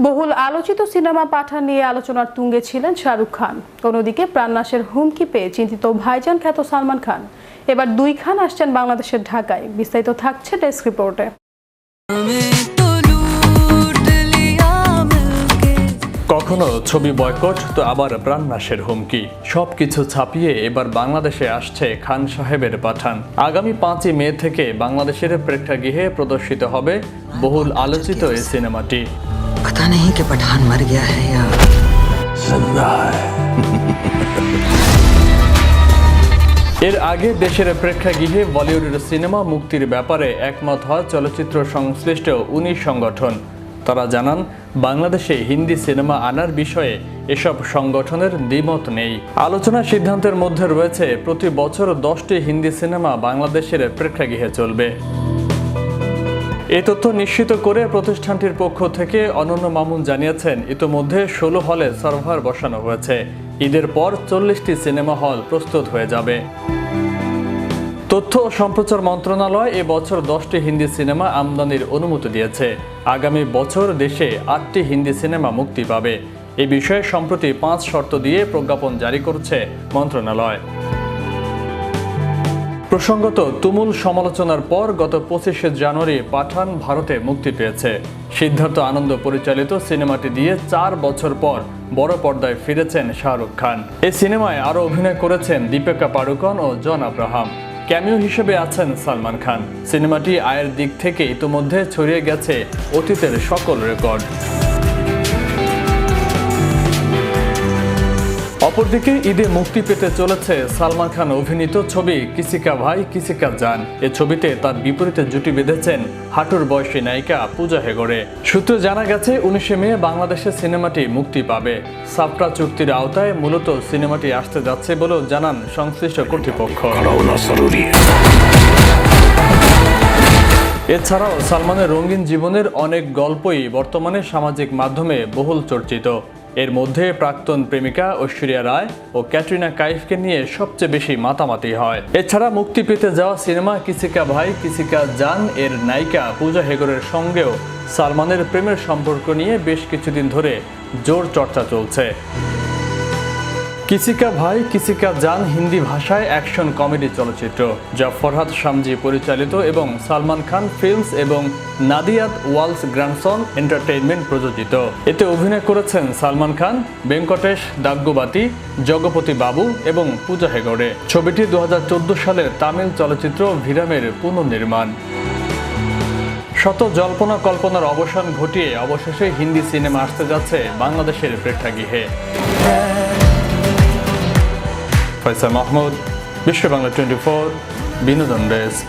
বহুল আলোচিত সিনেমা পাঠান নিয়ে আলোচনার তুঙ্গে ছিলেন শাহরুখ খান। অন্যদিকে প্রাণনাশের হুমকি পেয়ে চিন্তিত ভাইজান খ্যাত সালমান খান। এবার দুই খান আসছেন বাংলাদেশের ঢাকায়। বিস্তারিত থাকছে ডেস্ক রিপোর্টে। কখনো ছবি বয়কট তো আবার প্রাণনাশের হুমকি, সবকিছু ছাপিয়ে এবার বাংলাদেশে আসছে খান সাহেবের পাঠান। আগামী 5ই মে থেকে বাংলাদেশের প্রেক্ষাগৃহে প্রদর্শিত হবে বহুল আলোচিত এই সিনেমাটি। पता नहीं कि पठान मर गया है या जिंदा है। এর আগে দেশের প্রেক্ষাগৃহে বলিউডের সিনেমা মুক্তির ব্যাপারে একমত হয় চলচ্চিত্র সংশ্লিষ্ট 19 সংগঠন। তারা জানান, বাংলাদেশে হিন্দি সিনেমা আনার বিষয়ে এসব সংগঠনের দ্বিমত নেই। আলোচনা সিদ্ধান্তের মধ্যে রয়েছে প্রতি বছর 10টি হিন্দি সিনেমা বাংলাদেশের প্রেক্ষাগৃহে চলবে। এই তথ্য নিশ্চিত করে প্রতিষ্ঠানটির পক্ষ থেকে অনন্য মামুন জানিয়েছেন, ইতোমধ্যে 16 হলে সার্ভার বসানো হয়েছে। ঈদের পর 40টি সিনেমা হল প্রস্তুত হয়ে যাবে। তথ্য ও সম্প্রচার মন্ত্রণালয় এ বছর 10টি হিন্দি সিনেমা আমদানির অনুমতি দিয়েছে। আগামী বছর দেশে 8টি হিন্দি সিনেমা মুক্তি পাবে। এ বিষয়ে সম্প্রতি 5 শর্ত দিয়ে প্রজ্ঞাপন জারি করছে মন্ত্রণালয়। প্রসঙ্গত, তুমুল সমালোচনার পর গত 25শে জানুয়ারি পাঠান ভারতে মুক্তি পেয়েছে। সিদ্ধার্থ আনন্দ পরিচালিত সিনেমাটি দিয়ে 4 বছর পর বড় পর্দায় ফিরেছেন শাহরুখ খান। এই সিনেমায় আরও অভিনয় করেছেন দীপিকা পাড়ুকোন ও জন আব্রাহাম। ক্যামিও হিসেবে আছেন সালমান খান। সিনেমাটি আয়ের দিক থেকে ইতোমধ্যে ছড়িয়ে গেছে অতীতের সকল রেকর্ড। অপরদিকে ঈদে মুক্তি পেতে চলেছে সালমান খান অভিনীত ছবি কিসি কা ভাই কিসি কা জান। এ ছবিতে তার বিপরীতে জুটি বেঁধেছেন হাঁটুর বয়সী নায়িকা পূজা হেগড়ে। সূত্রে জানা গেছে 19শে মে বাংলাদেশে সিনেমাটি মুক্তি পাবে। সাপটা চুক্তির আওতায় মূলত সিনেমাটি আসতে যাচ্ছে বলেও জানান সংশ্লিষ্ট কর্তৃপক্ষ। এছাড়াও সালমানের রঙিন জীবনের অনেক গল্পই বর্তমানে সামাজিক মাধ্যমে বহুল চর্চিত। এর মধ্যে প্রাক্তন প্রেমিকা ঐশ্বরিয়া রায় ও ক্যাটরিনা কাইফকে নিয়ে সবচেয়ে বেশি মাতামাতি হয়। এছাড়া মুক্তি পেতে যাওয়া সিনেমা কিসি কা ভাই কিসি কা জান এর নায়িকা পূজা হেগড়ের সঙ্গেও সালমানের প্রেমের সম্পর্ক নিয়ে বেশ কিছুদিন ধরে জোর চর্চা চলছে। কিসি কা ভাই কিসি কা জান হিন্দি ভাষায় অ্যাকশন কমেডি চলচ্চিত্র, যা ফরহাদ শামজি পরিচালিত এবং সালমান খান ফিল্মস এবং নাদিয়াদ ওয়ালস গ্র্যান্ডসন এন্টারটেইনমেন্ট প্রযোজিত। এতে অভিনয় করেছেন সালমান খান, ভেঙ্কটেশ দাগ্গোবাতি, জগপতি বাবু এবং পূজা হেগড়ে। ছবিটি 2014 সালের তামিল চলচ্চিত্র ভিরামের পুনর্নির্মাণ। শত জল্পনা কল্পনার অবসান ঘটিয়ে অবশেষে হিন্দি সিনেমা আসতে যাচ্ছে বাংলাদেশের প্রেক্ষাগৃহে। ফয়সাল মাহমুদ, বিশ্ব বাংলা 24, বিনোদন ডেস্ক।